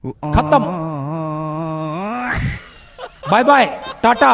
खत्म। Bye bye, tata,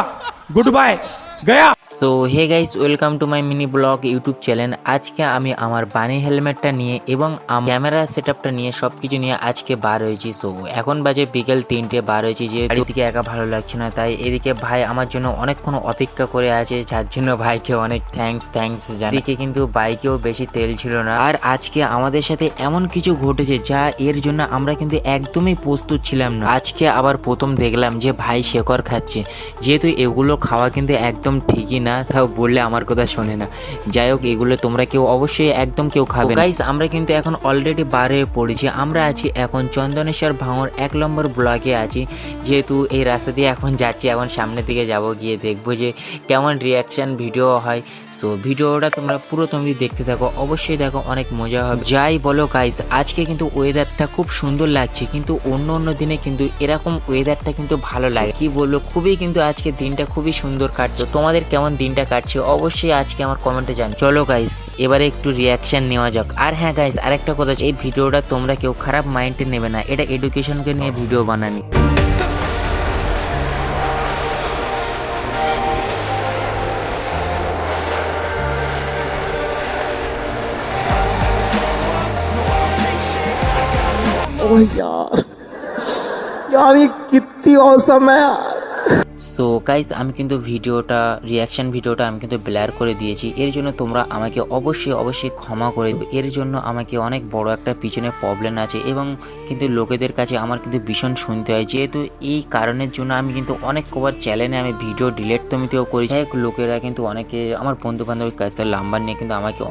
good bye, गया। So hey guys, welcome to my mini blog YouTube channel. আজকে আমি আমার বানি হেলমেটটা নিয়ে এবং ক্যামেরা সেটআপটা নিয়ে সবকিছু নিয়ে আজকে বার হয়েছি। সো এখন বাজে বিকেল 3টে, বার হয়েছি যে বাড়ি থেকে একা ভালো লাগছে না, তাই এদিকে ভাই আমার জন্য অনেকক্ষণ অপেক্ষা করে আছে, যার জন্য ভাইকে অনেক থ্যাঙ্কস জানাই। এদিকে কিন্তু বাইকেও বেশি তেল ছিল না, আর আজকে আমাদের সাথে এমন কিছু ঘটেছে যা এর জন্য আমরা কিন্তু একদমই প্রস্তুত ছিলাম না। আজকে আবার প্রথম দেখলাম যে ভাই শেকর খাচ্ছে, যেহেতু এগুলো খাওয়া কিন্তু একদম ঠিকই না, তাও বললে আমার কথা শোনে না। যাই হোক, এগুলো তোমরা কেউ অবশ্যই একদম কেউ খাবে না। গাইস, আমরা কিন্তু এখন অলরেডি বার হয়ে পড়েছি। আমরা আছি এখন চন্দনেশ্বর ভাঙর 1 নম্বর ব্লকে আছি। যেহেতু এই রাস্তা দিয়ে এখন যাচ্ছি, এখন সামনের দিকে যাব, গিয়ে দেখবো যে কেমন রিয়াকশন ভিডিও হয়। সো ভিডিওটা তোমরা পুরো তুমি দেখতে থাকো, অবশ্যই দেখো, অনেক মজা হবে। যাই বলো গাইস, আজকে কিন্তু ওয়েদারটা খুব সুন্দর লাগছে, কিন্তু অন্য দিনে কিন্তু এরকম ওয়েদারটা কিন্তু ভালো লাগে। কি বলবো, খুবই কিন্তু আজকে দিনটা খুবই সুন্দর কাটছে। তোমাদের কেমন দিনটা কাটছে অবশ্যই আজকে আমার কমেন্টে জান। চলো গাইস, এবারে একটু রিয়াকশন নেওয়া যাক। আর হ্যাঁ গাইস, আরেকটা কথা, এই ভিডিওটা তোমরা কেউ খারাপ মাইন্ডে নেবে না, এটা এডুকেশনকে নিয়ে ভিডিও বানানি। ओह यार, यार ये कितनी औसम है यार। সো গাইজ, আমি কিন্তু রিয়াকশন ভিডিওটা আমি কিন্তু ব্লার করে দিয়েছি। এর জন্য তোমরা আমাকে অবশ্যই ক্ষমা করে দেবে। এর জন্য আমাকে অনেক বড় একটা পিছনে প্রবলেম আছে, এবং কিন্তু লোকেদের কাছে আমার কিন্তু ভীষণ শুনতে হয়। যেহেতু এই কারণের জন্য আমি কিন্তু অনেক কবার চ্যানেলে আমি ভিডিও ডিলিট তুমিতেও করি। লোকেরা কিন্তু অনেকে আমার বন্ধু বান্ধবের কাছ থেকে নাম্বার নিয়ে কিন্তু আমাকে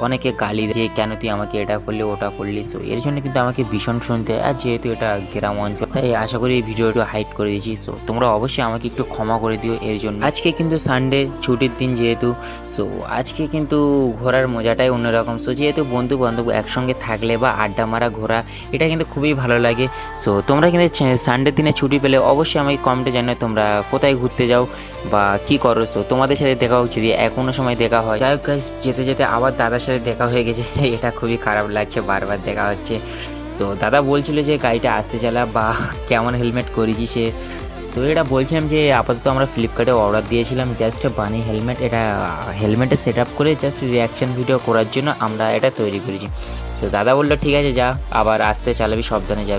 অনেকে গালি দিয়ে, কেন তুই আমাকে এটা করলি ওটা করলি। সো এর জন্য কিন্তু আমাকে ভীষণ শুনতে হয়। আর যেহেতু এটা গ্রাম অঞ্চল, তাই আশা করি এই ভিডিওটা হাইড করে দিয়েছি। সো তোমরা অবশ্যই আমাকে একটু ক্ষমা করে দিও এর জন্য। আজকে কিন্তু সানডে, ছুটির দিন যেহেতু, সো আজকে কিন্তু ঘোরার মজাটাই অন্যরকম। সো যেহেতু বন্ধু বান্ধব একসঙ্গে থাকলে বা আড্ডা মারা, ঘোরা, এটা কিন্তু খুবই ভালো লাগে। সো তোমরা কিন্তু সানডের দিনে ছুটি পেলে অবশ্যই আমাকে কমেন্টে জানাও তোমরা কোথায় ঘুরতে যাও বা কি করো। সো তোমাদের সাথে দেখা হোক, যদি কোনো সময় দেখা হয়। যাই হোক গাইস, যেতে যেতে আবার দাদার সাথে দেখা হয়ে গেছে, এটা খুবই খারাপ লাগছে, বারবার দেখা হচ্ছে। সো দাদা বলছিল যে গাড়িটা আসতে চালা বা কেমন হেলমেট করেছি সে। সো এটা বলছিলাম যে আপাতত আমরা ফ্লিপকার্টে অর্ডার দিয়েছিলাম জাস্ট বানি হেলমেট, এটা হেলমেটে সেট আপ করে জাস্ট রিয়াকশান ভিডিও করার জন্য আমরা এটা তৈরি করেছি। সো দাদা বললো ঠিক আছে, যা, আবার আসতে চালাবি, সাবধানে যাবি।